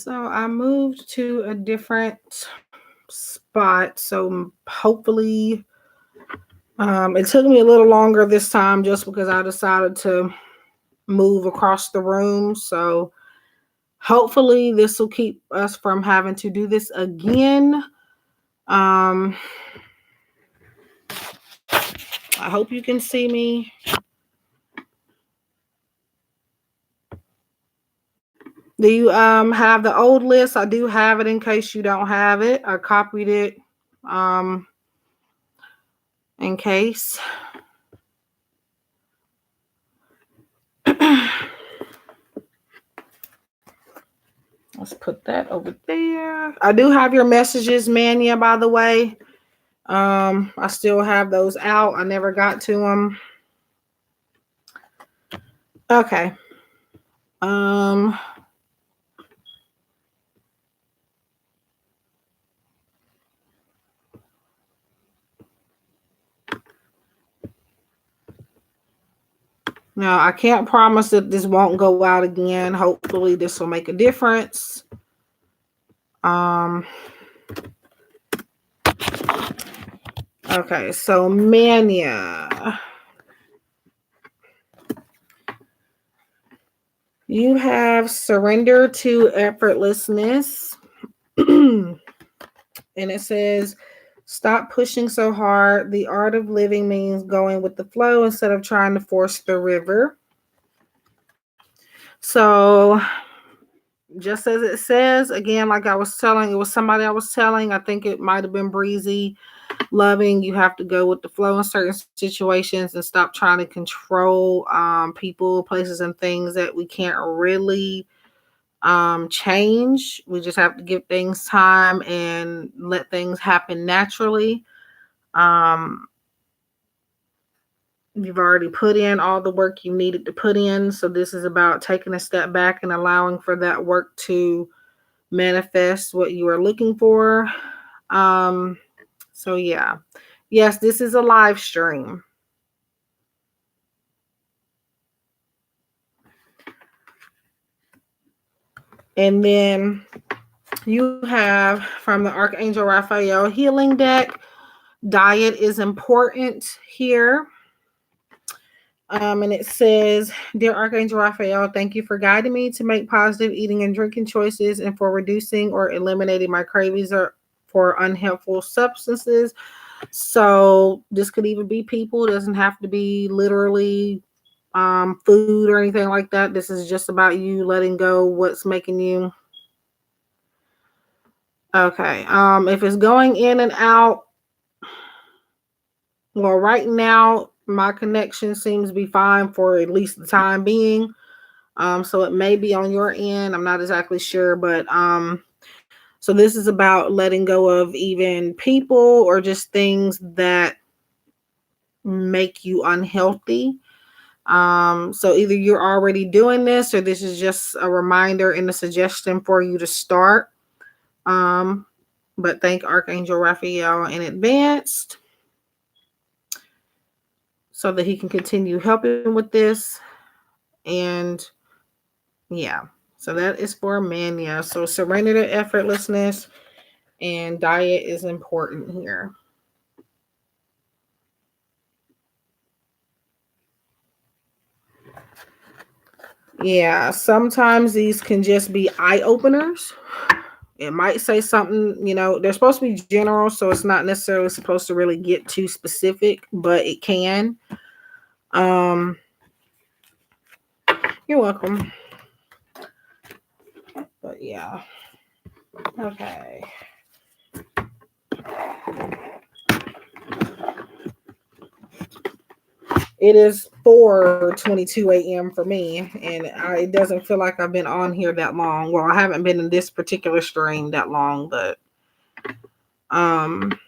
So I moved to a different spot. So hopefully, it took me a little longer this time just because I decided to move across the room. So hopefully, this will keep us from having to do this again. Um, I hope you can see me. Do you have the old list? I do have it in case you don't have it. I copied it um in case. Let's put that over there. I do have your messages, Mania, by the way. I still have those out. I never got to them. Okay. Um, Now I can't promise that this won't go out again. Hopefully this will make a difference. Um, okay, so Mania. You have surrender to effortlessness. And it says, stop pushing so hard. The art of living means going with the flow instead of trying to force the river. So, just as it says, again, like I was telling, it was somebody I was telling, I think it might have been Breezy, loving, you have to go with the flow in certain situations and stop trying to control people, places, and things that we can't really change. We just have to give things time and let things happen naturally. Um, you've already put in all the work you needed to put in. So this is about taking a step back and allowing for that work to manifest what you are looking for. Um, so yeah. Yes, this is a live stream. And then you have from the Archangel Raphael healing deck, diet is important here. And it says, Dear Archangel Raphael, thank you for guiding me to make positive eating and drinking choices and for reducing or eliminating my cravings for unhelpful substances. So this could even be people. It doesn't have to be literally food or anything like that. This is just about you letting go what's making you. Okay. If it's going in and out, well, right now my connection seems to be fine for at least the time being. So it may be on your end. I'm not exactly sure, but so this is about letting go of even people or just things that make you unhealthy. So either you're already doing this or this is just a reminder and a suggestion for you to start. Um, but thank Archangel Raphael in advance so that he can continue helping with this. And yeah, so that is for Mania. So surrender to effortlessness and diet is important here. Yeah, sometimes these can just be eye openers. It might say something, they're supposed to be general, so it's not necessarily supposed to really get too specific, but it can. Um, you're welcome. But yeah. Okay. It is 4:22 a.m. for me, and it doesn't feel like I've been on here that long. Well, I haven't been in this particular stream that long, but um,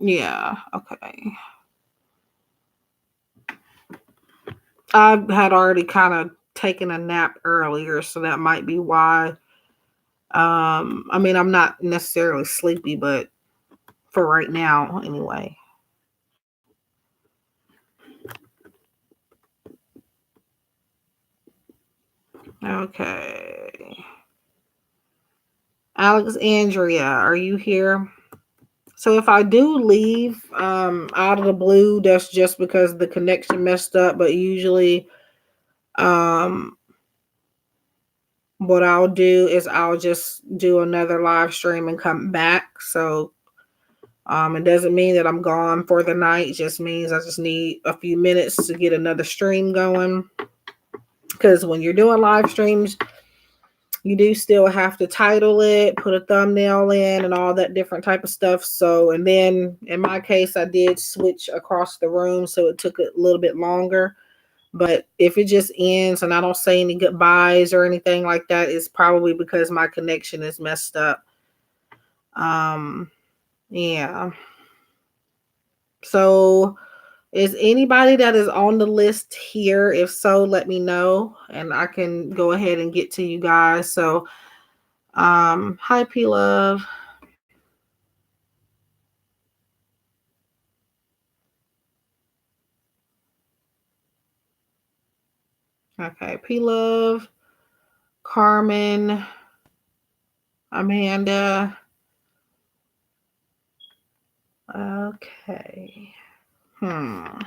yeah, okay. I had already kind of taken a nap earlier, so that might be why. I mean, I'm not necessarily sleepy, but for right now, anyway. Okay. Alexandria, are you here? So if I do leave out of the blue, that's just because the connection messed up. But usually what I'll do is I'll just do another live stream and come back. So it doesn't mean that I'm gone for the night. It just means I just need a few minutes to get another stream going. Because when you're doing live streams, you do still have to title it, put a thumbnail in, and all that different type of stuff. So, and then in my case, I did switch across the room, so it took a little bit longer. But if it just ends and I don't say any goodbyes or anything like that, it's probably because my connection is messed up. Yeah. So is anybody that is on the list here? If so, let me know and I can go ahead and get to you guys. So hi P Love. Okay, P Love, Carmen, Amanda. Okay. All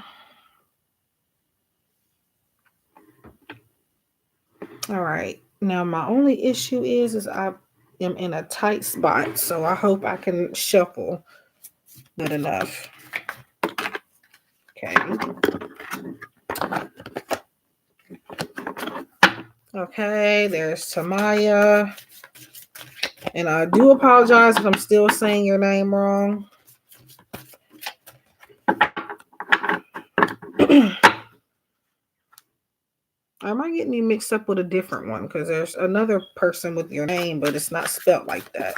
right. Now my only issue is I am in a tight spot, so I hope I can shuffle good enough. Okay. Okay, there's Tamaya. And I do apologize if I'm still saying your name wrong. Am I getting you mixed up with a different one? Because there's another person with your name, but it's not spelled like that.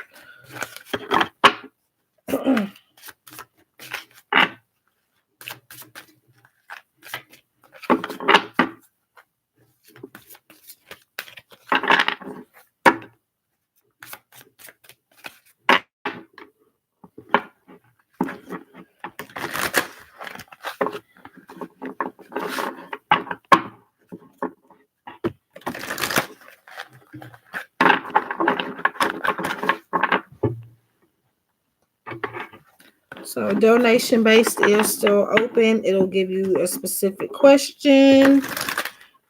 So donation based is still open. It'll give you a specific question.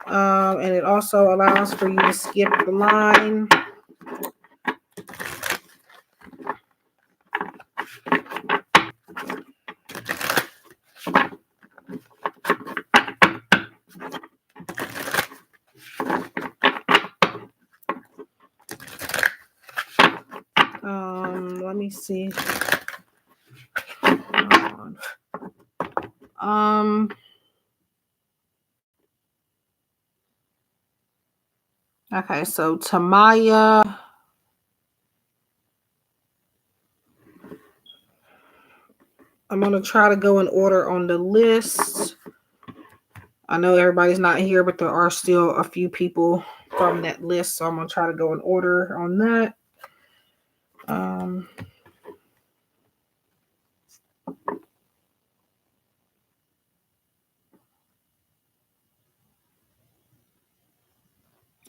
And it also allows for you to skip the line. Let me see. Okay, so Tamaya. I'm going to try to go in order on the list. I know everybody's not here, but there are still a few people from that list, so I'm going to try to go in order on that.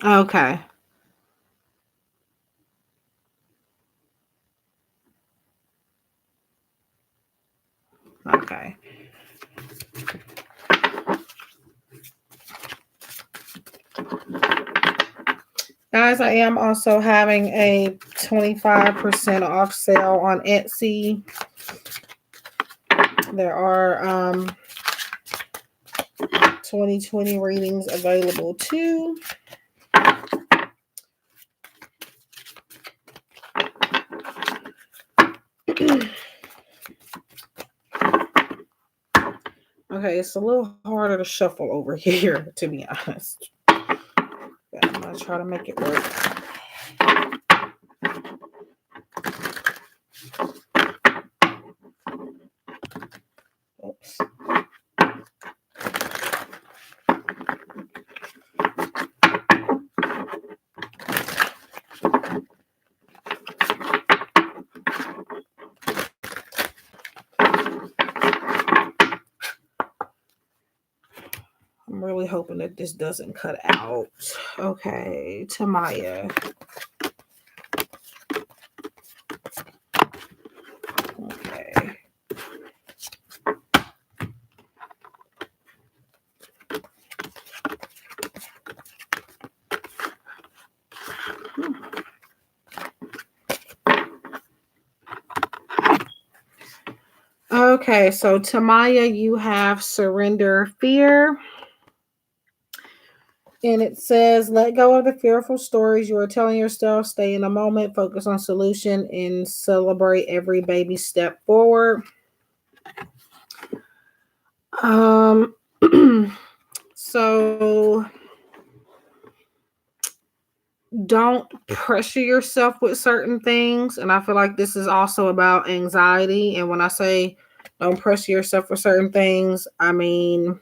Okay. Okay. Guys, I am also having a 25% off sale on Etsy. There are 2020 readings available too. Okay, it's a little harder to shuffle over here, to be honest. But I'm going to try to make it work. Oops. I'm really hoping that this doesn't cut out. Okay, Tamaya. Okay, so Tamaya, you have surrender fear. And it says, let go of the fearful stories you are telling yourself. Stay in the moment, focus on solution, and celebrate every baby step forward. Um, so don't pressure yourself with certain things. And I feel like this is also about anxiety. And when I say don't pressure yourself with certain things, I mean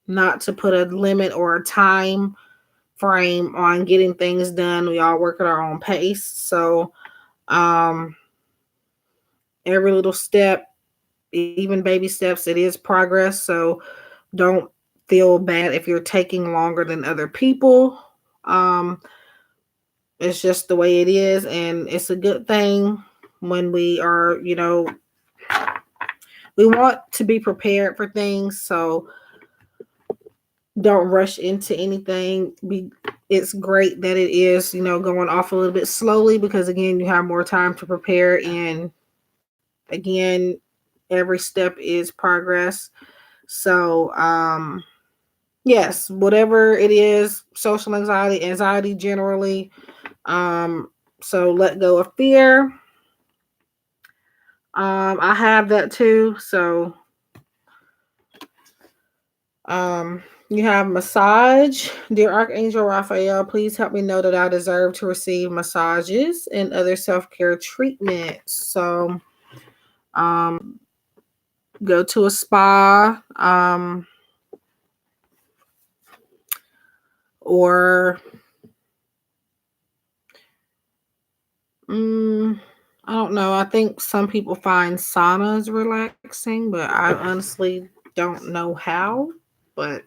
not to put a limit or a time frame on getting things done. We all work at our own pace. So um every little step, even baby steps, it is progress. So don't feel bad if you're taking longer than other people. Um it's just the way it is, and it's a good thing when we are, we want to be prepared for things. So don't rush into anything. It's great that it is, going off a little bit slowly, because again, you have more time to prepare, and again, every step is progress. So yes, whatever it is, social anxiety generally. So let go of fear. I have that too. So you have massage. Dear Archangel Raphael, please help me know that I deserve to receive massages and other self-care treatments. So go to a spa, or I don't know. I think some people find saunas relaxing, but I honestly don't know how. But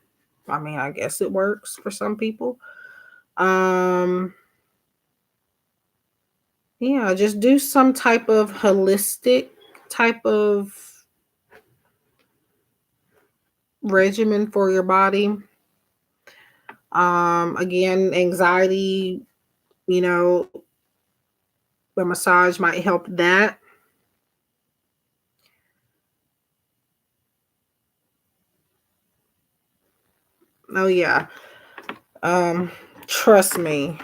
I mean, I guess it works for some people. Um, yeah, just do some type of holistic type of regimen for your body. Again, anxiety, you know, the massage might help that. Oh yeah. Um, trust me,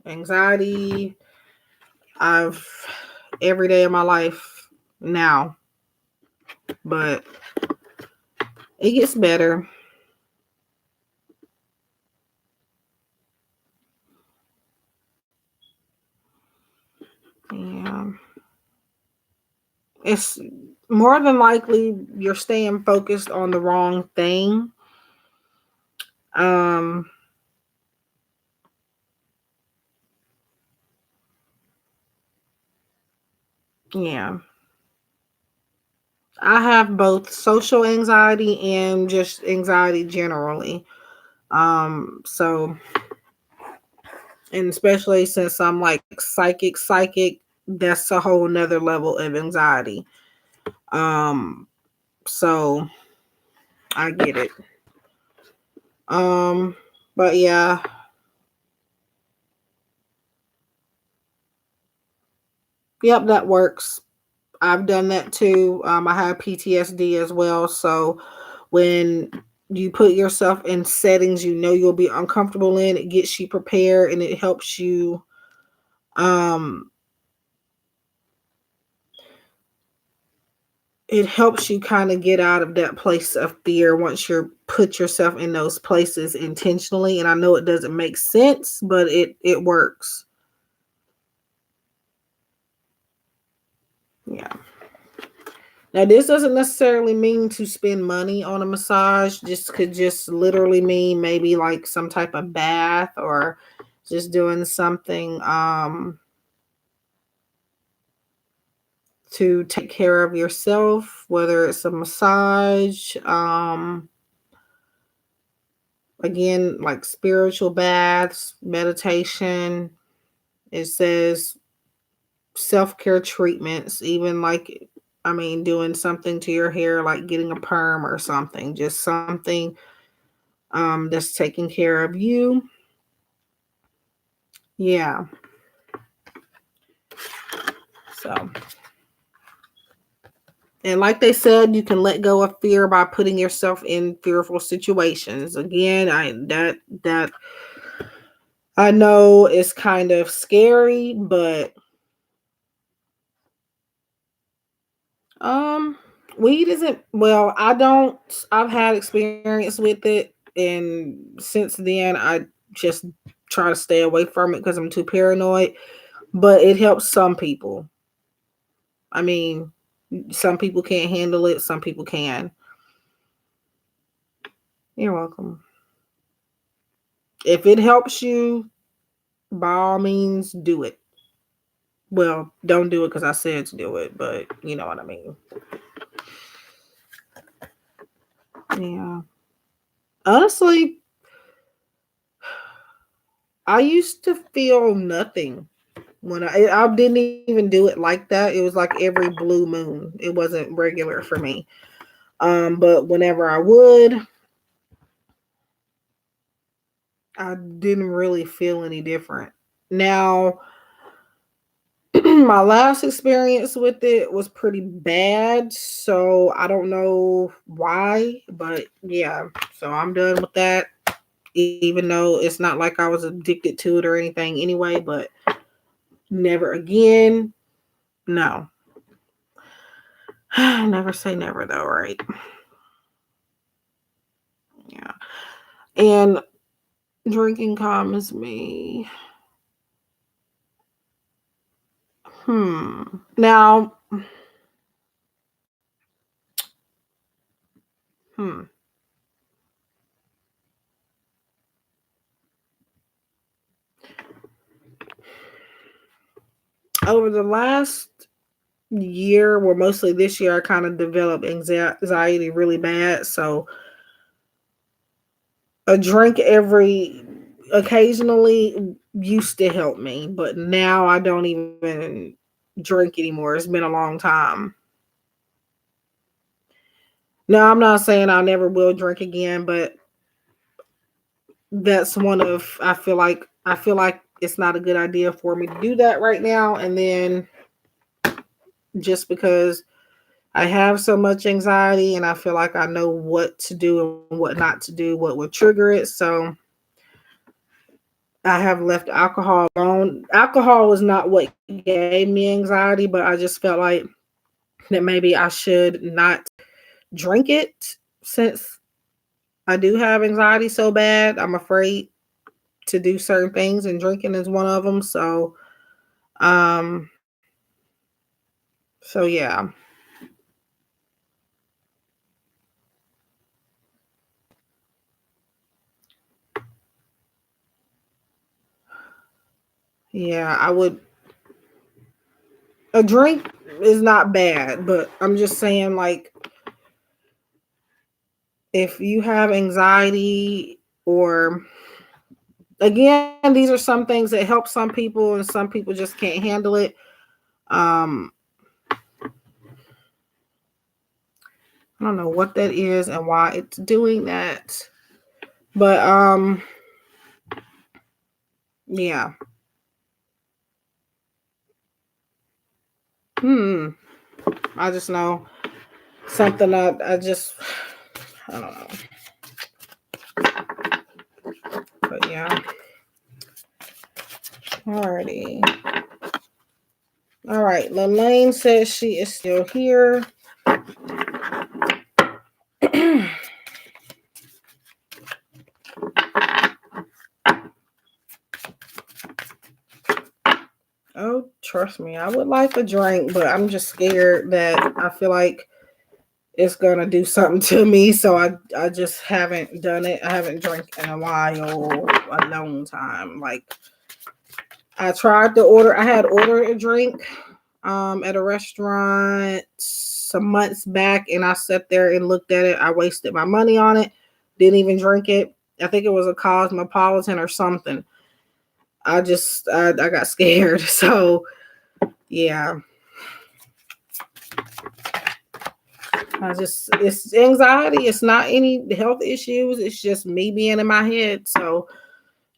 anxiety, I've every day of my life now, but it gets better. Yeah. It's more than likely you're staying focused on the wrong thing. Um, yeah. I have both social anxiety and just anxiety generally. So, and especially since I'm like psychic, that's a whole nother level of anxiety. Um, so I get it. Um, but yeah, yep, that works. I've done that too. I have PTSD as well. So when you put yourself in settings you'll be uncomfortable in, it gets you prepared, and um it helps you kind of get out of that place of fear once you put yourself in those places intentionally. And I know it doesn't make sense, but it works. Yeah. Now, this doesn't necessarily mean to spend money on a massage. Just could just literally mean maybe like some type of bath, or just doing something to take care of yourself, whether it's a massage, again, like spiritual baths, meditation. It says self-care treatments, even like, I mean, doing something to your hair, like getting a perm or something, just something that's taking care of you. Yeah. So And like they said, you can let go of fear by putting yourself in fearful situations. Again, that I know it's kind of scary, but um weed isn't, well, I've had experience with it, and since then I just try to stay away from it because I'm too paranoid, but it helps some people. I mean, some people can't handle it, some people can. You're welcome. If it helps you, by all means, do it. Well, don't do it because I said to do it, but you know what I mean. Yeah. Honestly, I used to feel nothing when I didn't even do it like that. It was like every blue moon. It wasn't regular for me. But whenever I would, I didn't really feel any different. Now, my last experience with it was pretty bad, so I don't know why, but yeah, so I'm done with that. Even though it's not like I was addicted to it or anything anyway, but never again. No. Never say never though, right? Yeah. And drinking calms me. Now, hmm. Over the last year, well, mostly this year, I kind of developed anxiety really bad. So a drink every occasionally used to help me, but now I don't even drink anymore. It's been a long time. No, I'm not saying I never will drink again, but that's one of I feel like it's not a good idea for me to do that right now. And then just because I have so much anxiety and I feel like I know what to do and what not to do, what would trigger it. So I have left alcohol alone. Alcohol was not what gave me anxiety, but I just felt like that maybe I should not drink it since I do have anxiety so bad. I'm afraid to do certain things, and drinking is one of them. Um, so yeah. Yeah, I would. A drink is not bad, but I'm just saying, like, if you have anxiety, or again, these are some things that help some people, and some people just can't handle it. Um, I don't know what that is and why it's doing that, but yeah. Hmm. I just know something. I just, I don't know. But yeah. Alrighty. All right. Lelaine says she is still here. Oh, trust me, I would like a drink, but I'm just scared that I feel like it's gonna do something to me. So I just haven't done it. I haven't drank in a while, a long time. Like, I tried to order. I had ordered a drink at a restaurant some months back, and I sat there and looked at it. I wasted my money on it. Didn't even drink it. I think it was a Cosmopolitan or something. I got scared. So yeah, it's anxiety. It's not any health issues. It's just me being in my head. So,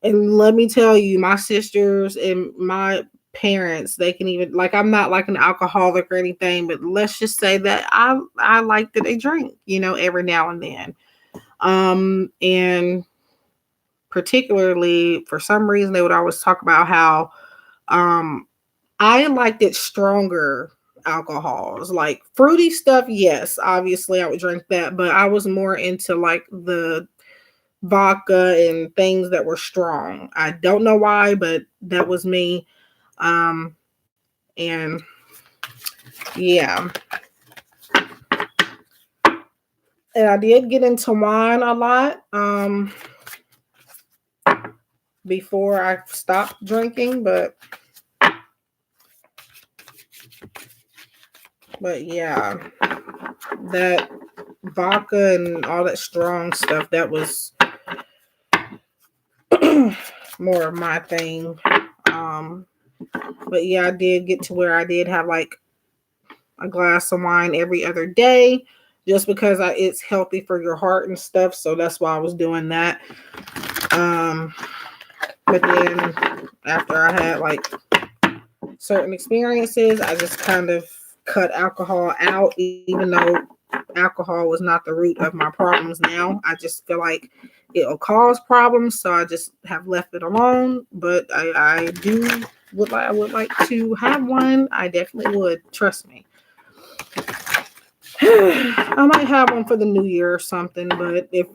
and let me tell you, my sisters and my parents. They can even, like, I'm not like an alcoholic or anything, but let's just say that I like that they drink, every now and then. And particularly for some reason they would always talk about how I liked it stronger alcohols, like fruity stuff. Yes, obviously I would drink that, but I was more into like the vodka and things that were strong. I don't know why, but that was me. And yeah. And I did get into wine a lot before I stopped drinking, but yeah, that vodka and all that strong stuff, that was more of my thing. But yeah, I did get to where I did have like a glass of wine every other day, just because it's healthy for your heart and stuff. So that's why I was doing that. But then after I had like certain experiences, I just kind of cut alcohol out, even though alcohol was not the root of my problems now. I just feel like it'll cause problems, so I just have left it alone. But I would like to have one. I definitely would. Trust me. I might have one for the new year or something, but if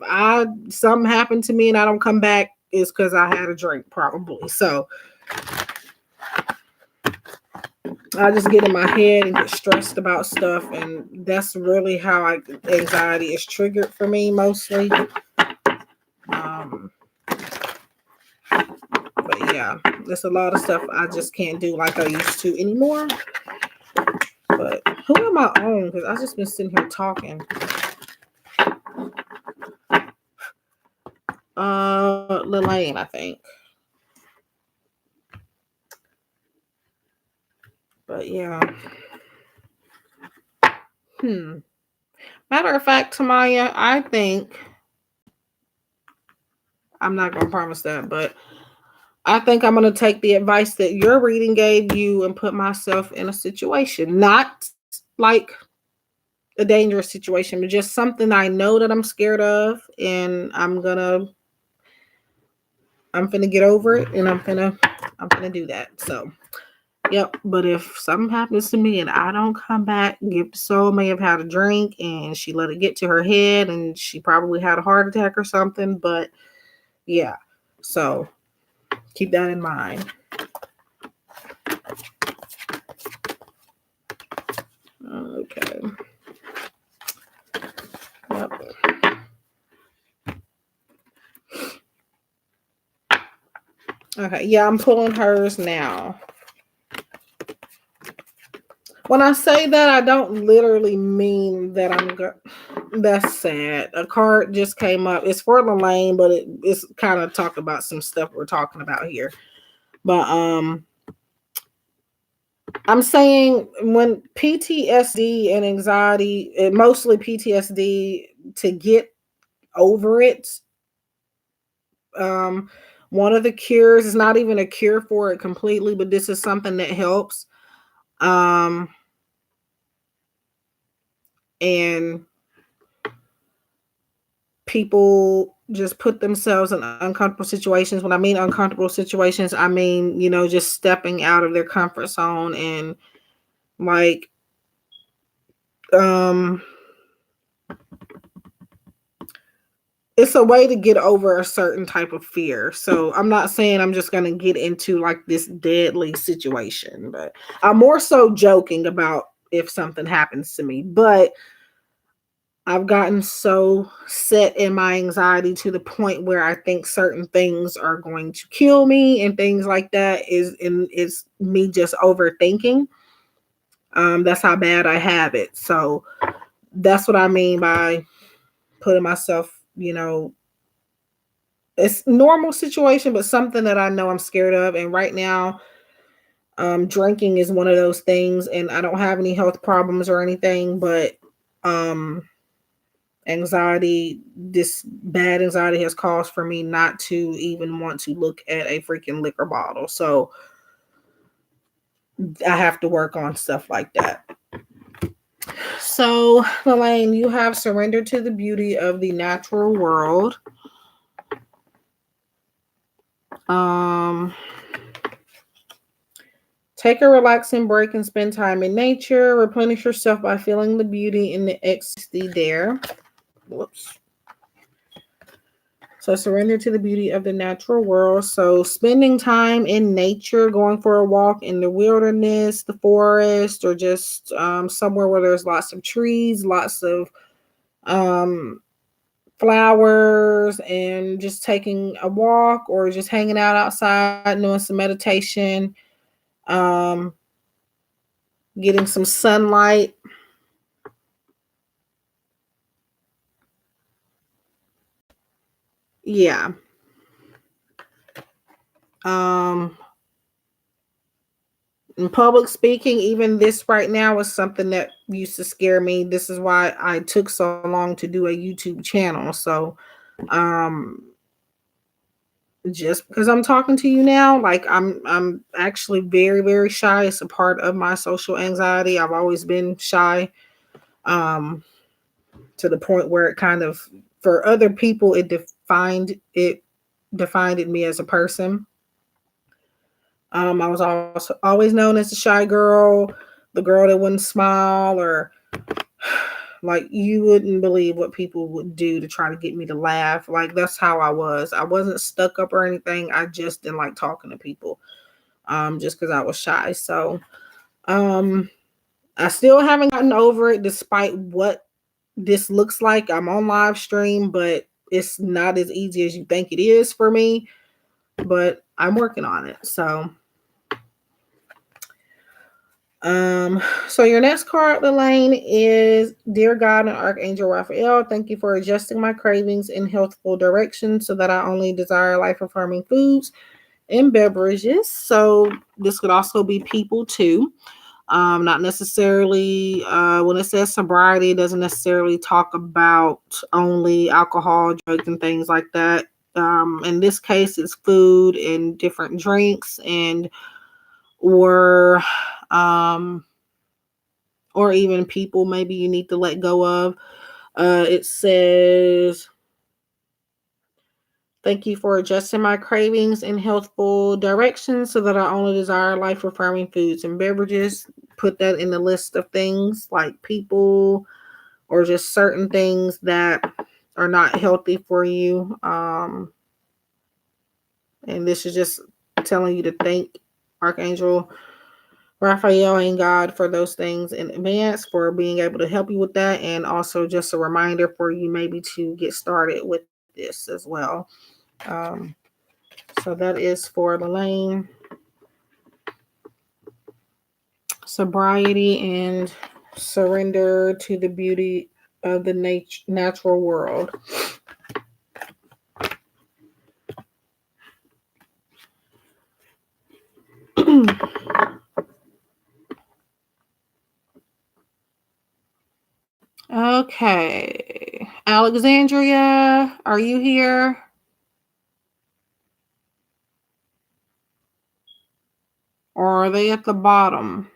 something happened to me and I don't come back, it's because I had a drink, probably. So I just get in my head and get stressed about stuff, and that's really how anxiety is triggered for me mostly. But yeah, there's a lot of stuff I just can't do like I used to anymore. But who am I on? Because I've just been sitting here talking. Lilane, I think. But yeah. Matter of fact, Tamaya, I think, I'm not going to promise that, but I think I'm going to take the advice that your reading gave you and put myself in a situation. Not like a dangerous situation, but just something I know that I'm scared of, and I'm finna get over it, and I'm finna do that. So, yep. But if something happens to me and I don't come back, Gift Soul may have had a drink and she let it get to her head, and she probably had a heart attack or something. But yeah, so keep that in mind. Okay. Yep. Okay. Yeah, I'm pulling hers now. When I say that, I don't literally mean that that's sad. A card just came up. It's for Lilane, but it's kind of talk about some stuff we're talking about here. But I'm saying when PTSD and anxiety, mostly PTSD, to get over it, one of the cures is not even a cure for it completely, but this is something that helps. And people just put themselves in uncomfortable situations. When I mean uncomfortable situations, I mean, just stepping out of their comfort zone, and like, it's a way to get over a certain type of fear. So I'm not saying I'm just going to get into like this deadly situation, but I'm more so joking about if something happens to me. But I've gotten so set in my anxiety to the point where I think certain things are going to kill me and things like that is me just overthinking. That's how bad I have it. So that's what I mean by putting myself, it's normal situation, but something that I know I'm scared of. And right now, drinking is one of those things, and I don't have any health problems or anything, but anxiety, this bad anxiety has caused for me not to even want to look at a freaking liquor bottle. So I have to work on stuff like that. So, Elaine, you have surrendered to the beauty of the natural world. Take a relaxing break and spend time in nature. Replenish yourself by feeling the beauty in the ecstasy there. Whoops. So surrender to the beauty of the natural world. So spending time in nature, going for a walk in the wilderness, the forest, or just somewhere where there's lots of trees, lots of flowers, and just taking a walk or just hanging out outside, doing some meditation, getting some sunlight. Yeah. In public speaking, even this right now is something that used to scare me. This is why I took so long to do a YouTube channel. So, just because I'm talking to you now, like I'm actually very, very shy. It's a part of my social anxiety. I've always been shy, to the point where it kind of, for other people, it defined me as a person. I was also always known as the shy girl, the girl that wouldn't smile, or like you wouldn't believe what people would do to try to get me to laugh. Like that's how I was. I wasn't stuck up or anything. I just didn't like talking to people, just because I was shy. So, I still haven't gotten over it, despite what this looks like. I'm on live stream, but it's not as easy as you think it is for me. But I'm working on it. So your next card, Elaine, is Dear God and Archangel Raphael, thank you for adjusting my cravings in healthful direction so that I only desire life-affirming foods and beverages. So this could also be people too. Not necessarily, when it says sobriety, it doesn't necessarily talk about only alcohol, drugs, and things like that. In this case, it's food and different drinks or even people maybe you need to let go of. It says, thank you for adjusting my cravings in healthful directions so that I only desire life-affirming foods and beverages. Put that in the list of things like people or just certain things that are not healthy for you. And this is just telling you to thank Archangel Raphael and God for those things in advance, for being able to help you with that. And also just a reminder for you maybe to get started with this as well. So that is for Elaine. Sobriety and surrender to the beauty of the natural world. Okay. Alexandria, are you here? Or are they at the bottom?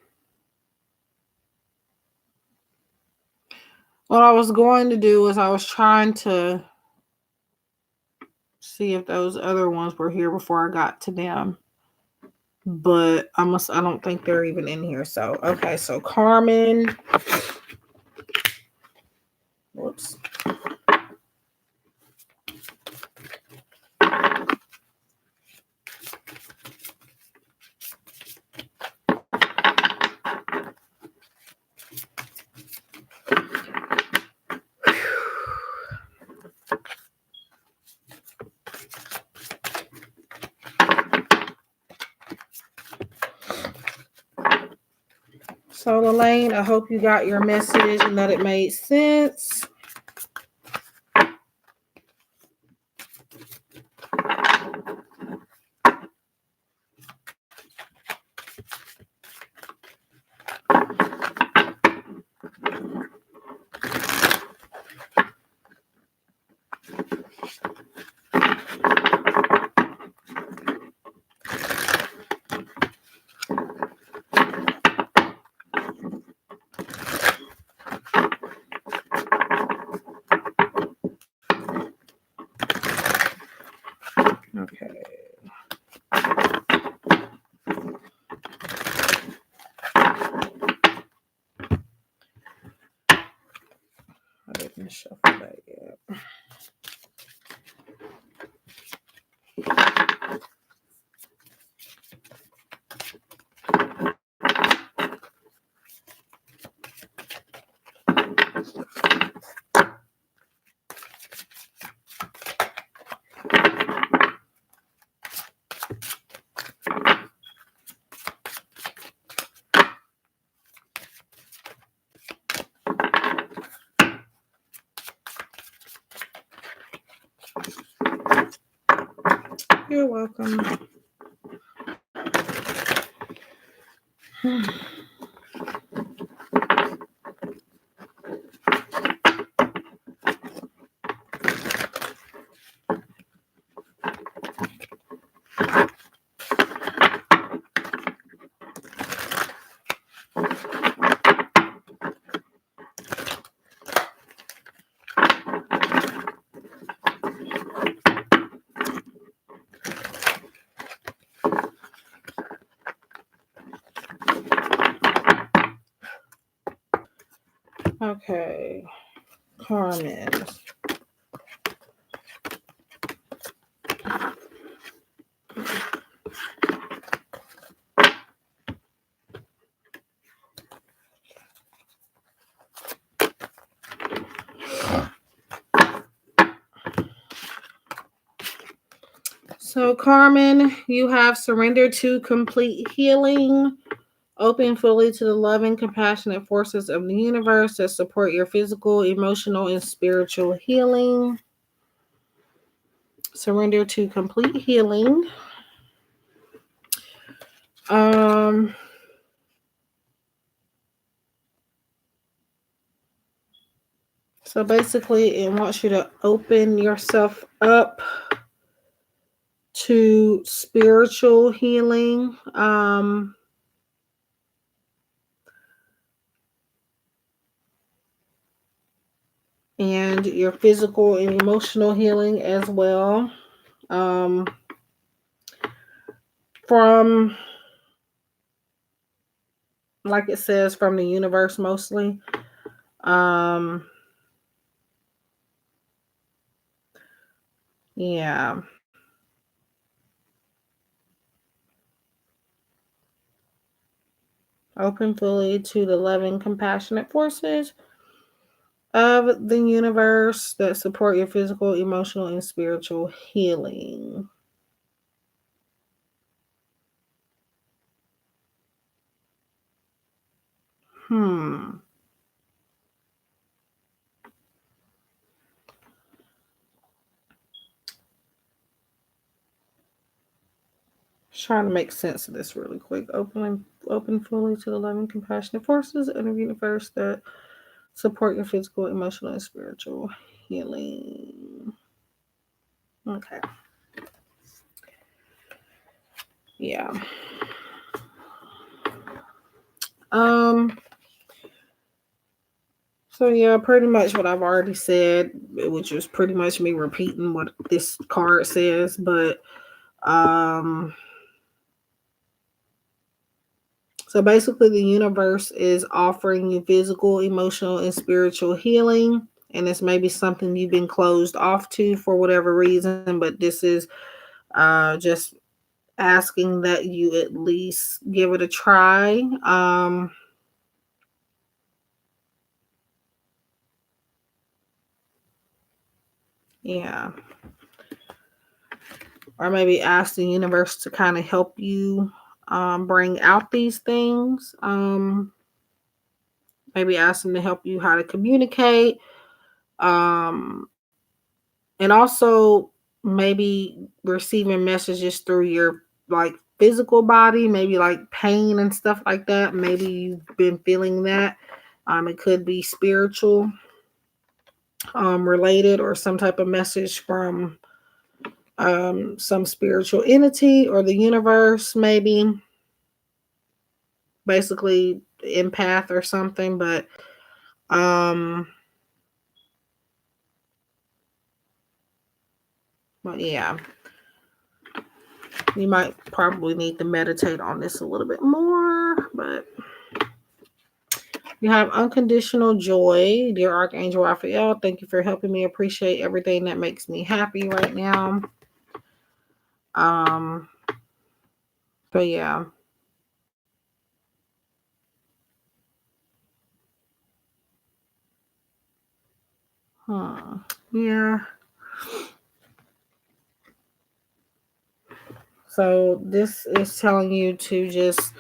What I was going to do is I was trying to see if those other ones were here before I got to them. But I don't think they're even in here. So, okay. So Carmen. Whoops. So, Elaine, I hope you got your message and that it made sense. Okay. I didn't shuffle that yet. You're welcome. Okay. Carmen. So, Carmen, you have surrendered to complete healing, open fully to the loving, compassionate forces of the universe that support your physical, emotional, and spiritual healing. Surrender to complete healing. So basically, it wants you to open yourself up to spiritual healing. And your physical and emotional healing as well. From, like it says, from the universe mostly. Yeah. Open fully to the loving, compassionate forces of the universe that support your physical, emotional, and spiritual healing. Just trying to make sense of this really quick. Open fully to the loving, compassionate forces of the universe that support your physical, emotional, and spiritual healing. Okay. Yeah. So yeah, pretty much what I've already said, which is pretty much me repeating what this card says, but so basically the universe is offering you physical, emotional, and spiritual healing. And it's maybe something you've been closed off to for whatever reason, but this is just asking that you at least give it a try. Yeah. Or maybe ask the universe to kind of help you bring out these things. Maybe ask them to help you how to communicate. Um, and also maybe receiving messages through your like physical body, maybe like pain and stuff like that. Maybe you've been feeling that. It could be spiritual related or some type of message from some spiritual entity or the universe, maybe basically empath or something. But yeah. You might probably need to meditate on this a little bit more, but you have unconditional joy. Dear Archangel Raphael, thank you for helping me appreciate everything that makes me happy right now. So yeah. Yeah. So this is telling you to just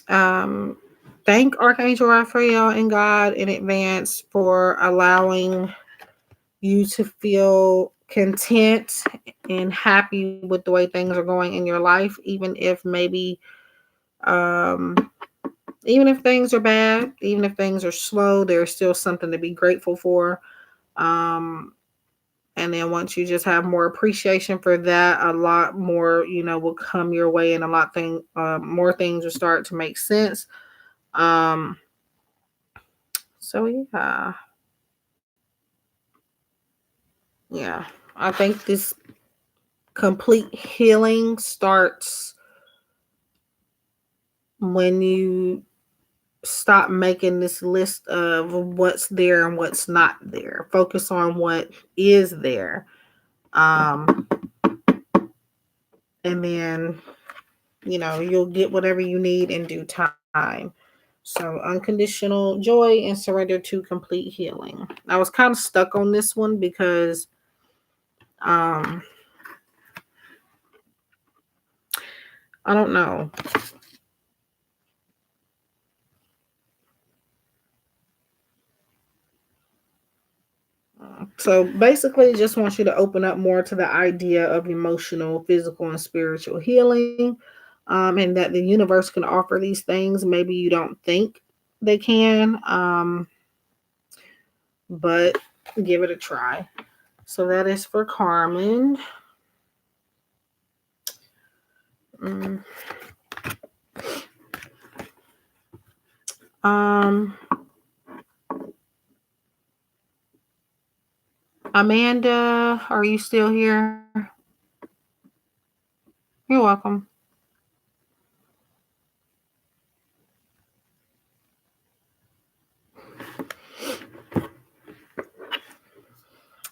thank Archangel Raphael and God in advance for allowing you to feel content and happy with the way things are going in your life, even if maybe even if things are bad, even if things are slow, there's still something to be grateful for. And then once you just have more appreciation for that, a lot more, will come your way, and more things will start to make sense. So yeah, I think this complete healing starts when you stop making this list of what's there and what's not there. Focus on what is there. And then, you'll get whatever you need in due time. So unconditional joy and surrender to complete healing. I was kind of stuck on this one because I don't know. So basically, just want you to open up more to the idea of emotional, physical, and spiritual healing, and that the universe can offer these things. Maybe you don't think they can, but give it a try. So that is for Carmen. Mm. Amanda, are you still here? You're welcome.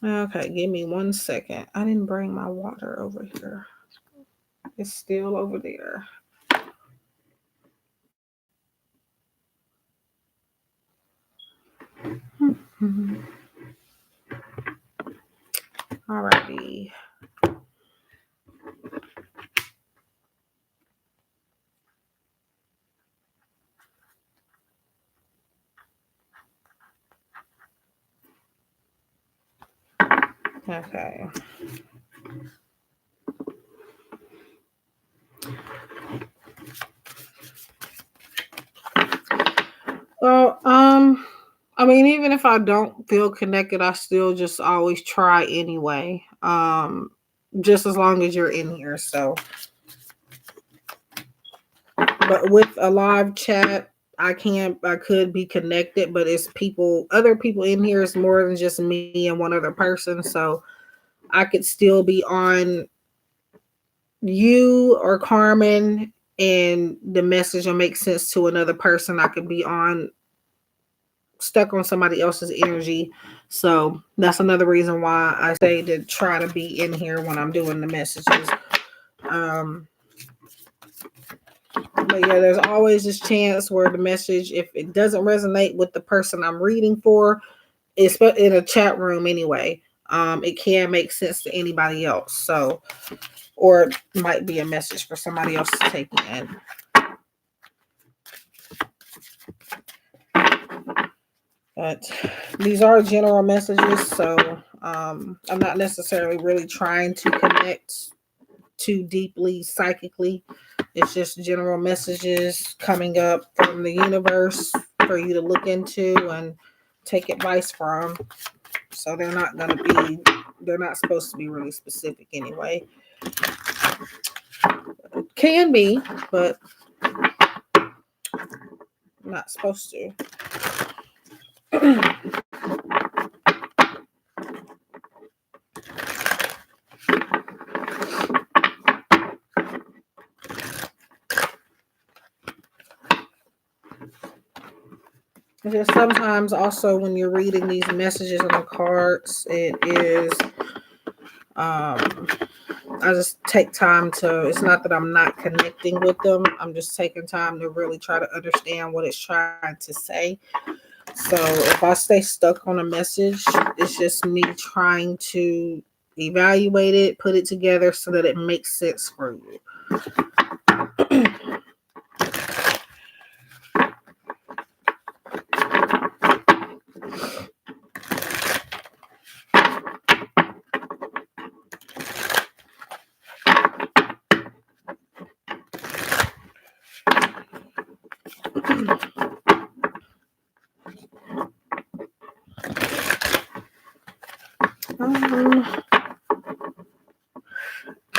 Okay, give me 1 second. I didn't bring my water over here. It's still over there. Alrighty. Okay. Well, I mean, even if I don't feel connected, I still just always try anyway. Just as long as you're in here. So, but with a live chat, I could be connected, but it's other people in here. Is more than just me and one other person. So I could still be on you or Carmen, and the message will make sense to another person. I could be stuck on somebody else's energy. So that's another reason why I say to try to be in here when I'm doing the messages. But yeah, there's always this chance where the message, if it doesn't resonate with the person I'm reading for, it's in a chat room anyway. It can make sense to anybody else. So, or it might be a message for somebody else to take in. But these are general messages, so I'm not necessarily really trying to connect too deeply psychically. It's just general messages coming up from the universe for you to look into and take advice from. So they're not supposed to be really specific anyway. It can be, but not supposed to. Just sometimes also when you're reading these messages on the cards, it is I just take time to, it's not that I'm not connecting with them. I'm just taking time to really try to understand what it's trying to say. So if I stay stuck on a message, it's just me trying to evaluate it, put it together so that it makes sense for you.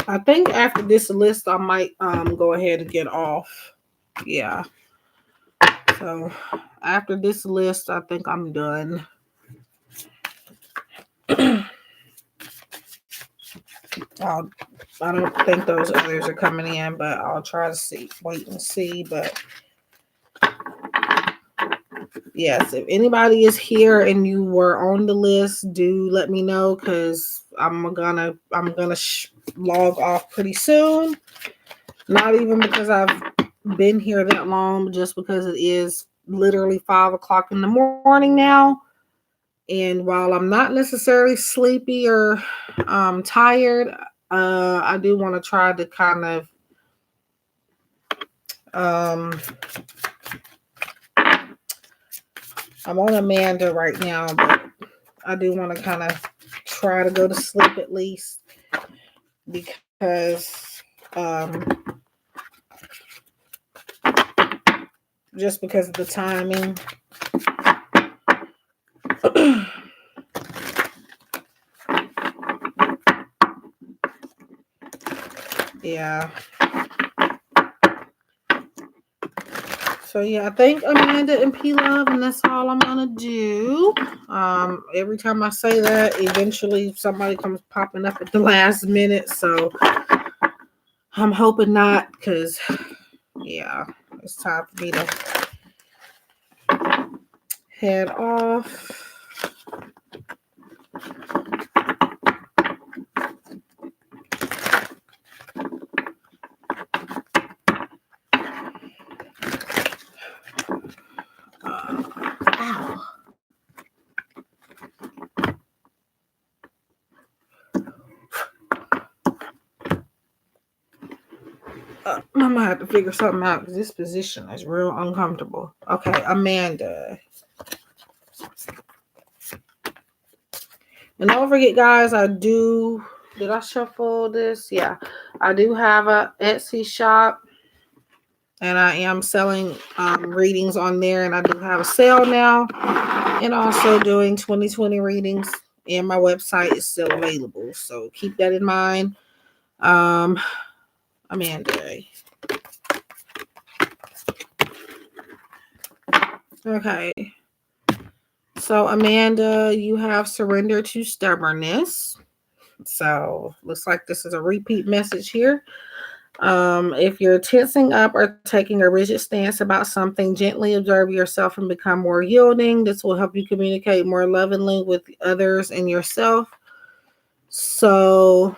I think after this list, I might go ahead and get off. Yeah. So after this list, I think I'm done. I don't think those others are coming in, but I'll try to wait and see. But yes, if anybody is here and you were on the list, do let me know, because I'm gonna log off pretty soon. Not even because I've been here that long, but just because it is literally 5:00 in the morning now. And while I'm not necessarily sleepy or tired, I do want to try to kind of I'm on Amanda right now, but I do want to kind of try to go to sleep at least, because just because of the timing. Yeah. So yeah, I think Amanda and P Love, and that's all I'm gonna do. Every time I say that, eventually somebody comes popping up at the last minute. So I'm hoping not, because yeah, it's time for me to head off. I'm gonna have to figure something out, because this position is real uncomfortable. Okay, Amanda. And don't forget, guys, did I shuffle this? Yeah, I do have a Etsy shop, and I am selling readings on there, and I do have a sale now, and also doing 2020 readings, and my website is still available. So keep that in mind. Amanda. Okay. So Amanda, you have surrender to stubbornness. So looks like this is a repeat message here. If you're tensing up or taking a rigid stance about something, gently observe yourself and become more yielding. This will help you communicate more lovingly with others and yourself. So,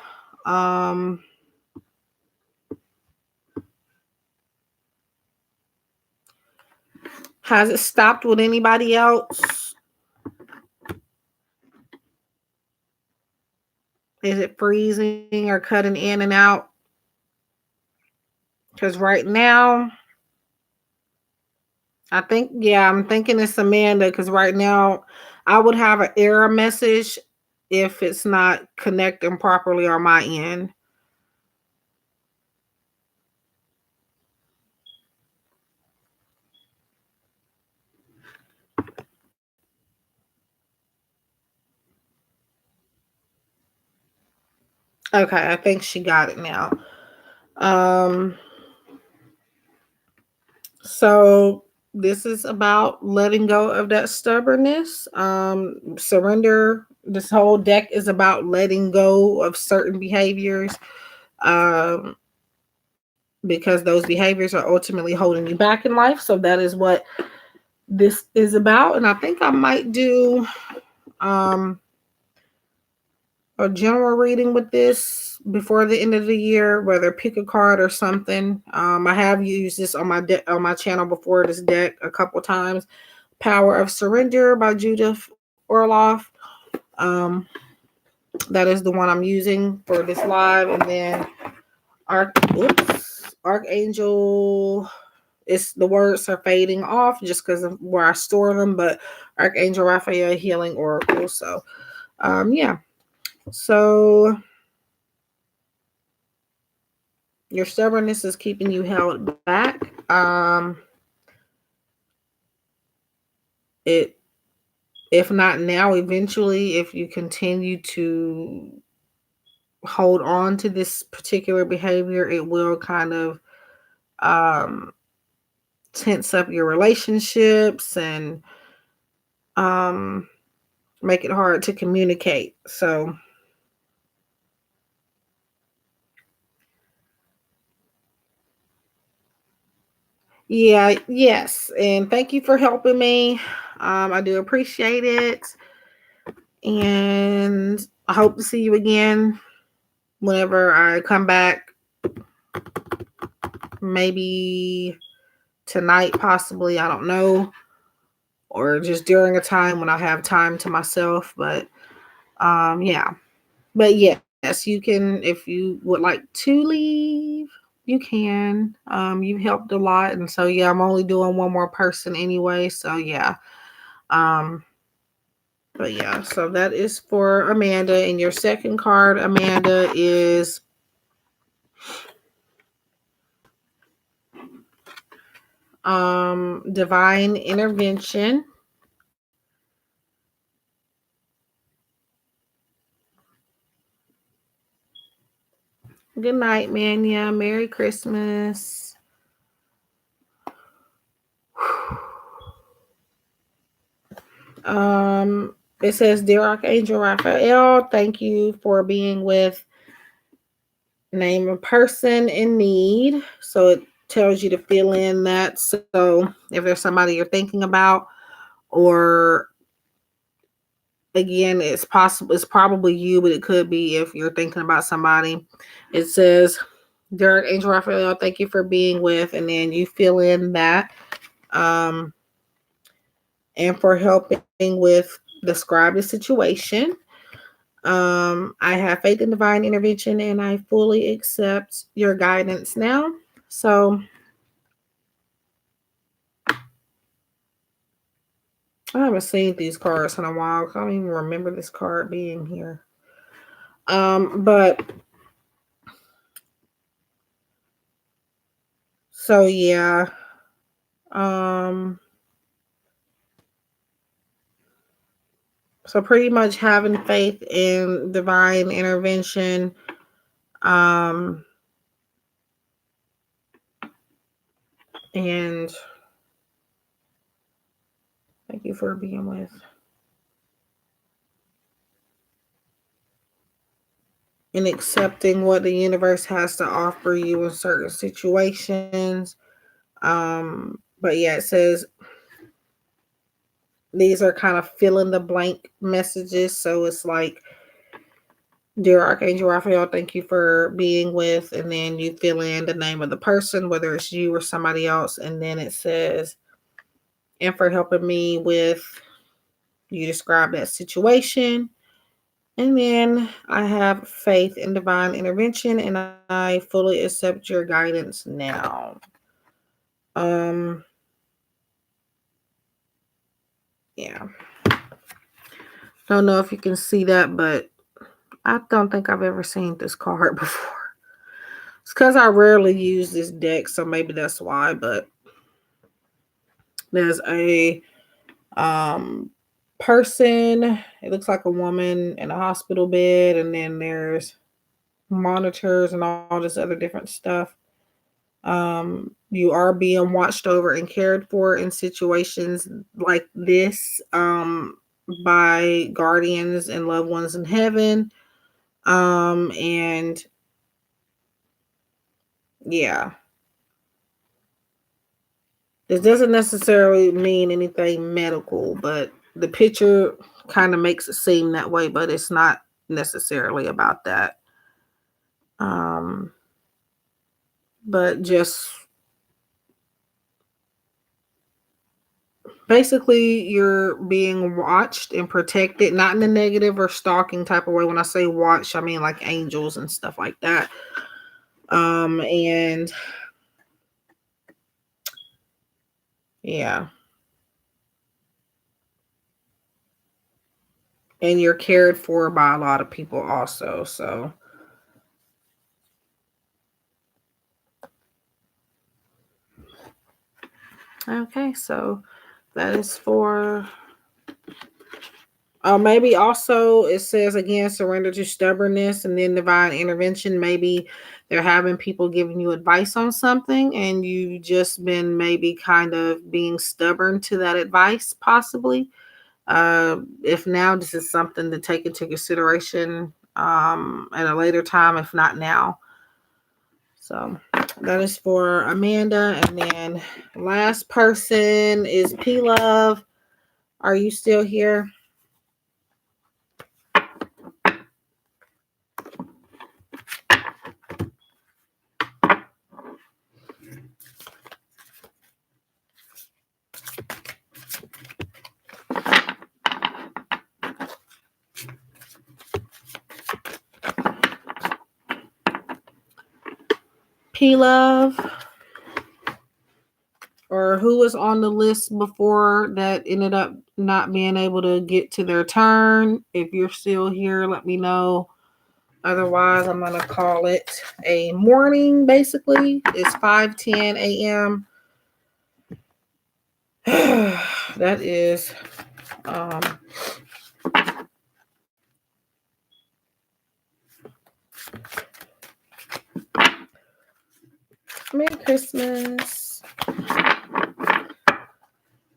has it stopped with anybody else? Is it freezing or cutting in and out? Because right now, I'm thinking it's Amanda, because right now I would have an error message if it's not connecting properly on my end. Okay, I think she got it now. So this is about letting go of that stubbornness. Surrender. This whole deck is about letting go of certain behaviors, because those behaviors are ultimately holding you back in life. So that is what this is about. And I think I might do um a general reading with this before the end of the year, whether pick a card or something. I have used this on on my channel before, this deck a couple times. Power of Surrender by Judith Orloff. Um, that is the one I'm using for this live, and then Archangel. It's the words are fading off just because of where I store them, but Archangel Raphael Healing Oracle. So, yeah. So your stubbornness is keeping you held back. It, if not now, eventually, if you continue to hold on to this particular behavior, it will kind of um, tense up your relationships and um, make it hard to communicate. So, yeah, yes. And thank you for helping me. I do appreciate it. And I hope to see you again whenever I come back. Maybe tonight, possibly. I don't know. Or just during a time when I have time to myself. But yeah. But yes, you can, if you would like to leave, you can. You've helped a lot. And so yeah, I'm only doing one more person anyway. So yeah. Um, but yeah, so that is for Amanda. And your second card, Amanda, is divine intervention. Good night, Mania. Merry Christmas. It says, Dear Archangel Raphael, thank you for being with name a person in need. So it tells you to fill in that. So if there's somebody you're thinking about, or again, it's possible, it's probably you, but it could be if you're thinking about somebody. It says, Dear Archangel Raphael, thank you for being with, and then you fill in that. Um, and for helping with describe the situation. I have faith in divine intervention and I fully accept your guidance now. So I haven't seen these cards in a while. I don't even remember this card being here. But so yeah. Um, so pretty much having faith in divine intervention. Um, and thank you for being with. And accepting what the universe has to offer you in certain situations. But yeah, it says these are kind of fill in the blank messages. So it's like, Dear Archangel Raphael, thank you for being with, and then you fill in the name of the person, whether it's you or somebody else. And then it says, and for helping me with, you describe that situation. And then I have faith in divine intervention and I fully accept your guidance now. Um, yeah. Don't know if you can see that, but I don't think I've ever seen this card before. It's because I rarely use this deck, so maybe that's why. But there's a um person. It looks like a woman in a hospital bed, and then there's monitors and all this other different stuff. You are being watched over and cared for in situations like this by guardians and loved ones in heaven. And yeah. This doesn't necessarily mean anything medical, but the picture kind of makes it seem that way, but it's not necessarily about that. Um, but just basically, you're being watched and protected, not in a negative or stalking type of way. When I say watch, I mean like angels and stuff like that. And yeah, and you're cared for by a lot of people also. So, okay, so that is for. Maybe also it says again, surrender to stubbornness and then divine intervention. Maybe they're having people giving you advice on something and you just been maybe kind of being stubborn to that advice, possibly. If now, this is something to take into consideration at a later time, if not now. So that is for Amanda. And then last person is P Love. Are you still here? P Love, or who was on the list before that ended up not being able to get to their turn. If you're still here, let me know. Otherwise, I'm going to call it a morning, basically. It's 5:10 a.m. That is Merry Christmas.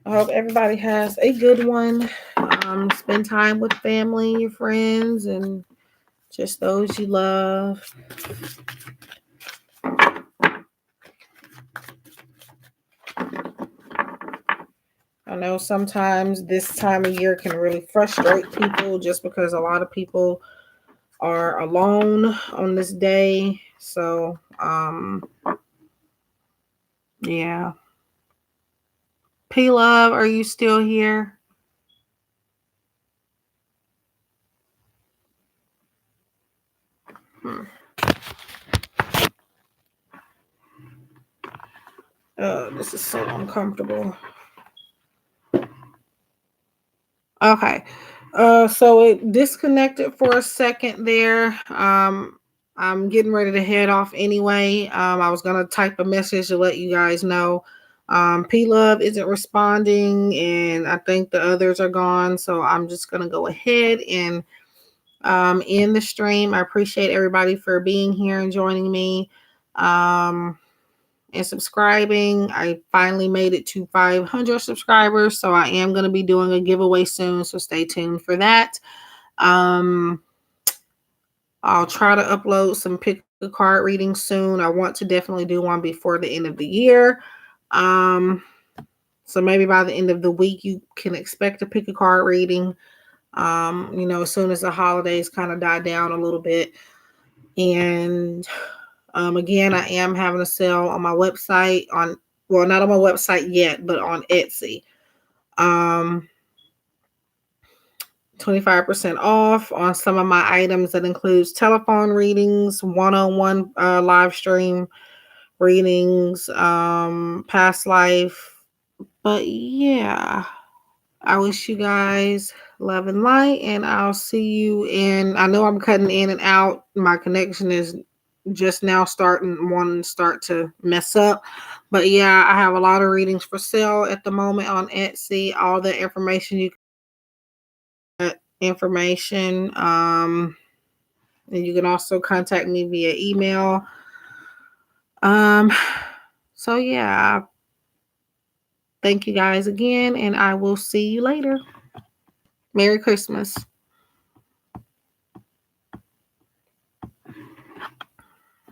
I hope everybody has a good one. Spend time with family, your friends, and just those you love. I know sometimes this time of year can really frustrate people just because a lot of people are alone on this day. So, yeah. P Love, are you still here? Oh, this is so uncomfortable. Okay. So it disconnected for a second there. I'm getting ready to head off anyway. I was gonna type a message to let you guys know. P Love isn't responding, and I think the others are gone. So I'm just gonna go ahead and end the stream. I appreciate everybody for being here and joining me. And subscribing. I finally made it to 500 subscribers, so I am going to be doing a giveaway soon, so stay tuned for that. I'll try to upload some pick a card readings soon. I want to definitely do one before the end of the year. So maybe by the end of the week you can expect a pick a card reading. As soon as the holidays kind of die down a little bit. And again, I am having a sale on my website not on my website yet, but on Etsy. 25% off on some of my items. That includes telephone readings, one-on-one live stream readings, past life. But yeah, I wish you guys love and light, and I'll see you in. I know I'm cutting in and out. My connection is just now wanting to start to mess up. But yeah, I have a lot of readings for sale at the moment on Etsy. All the information and you can also contact me via email. So yeah, thank you guys again, and I will see you later. Merry Christmas.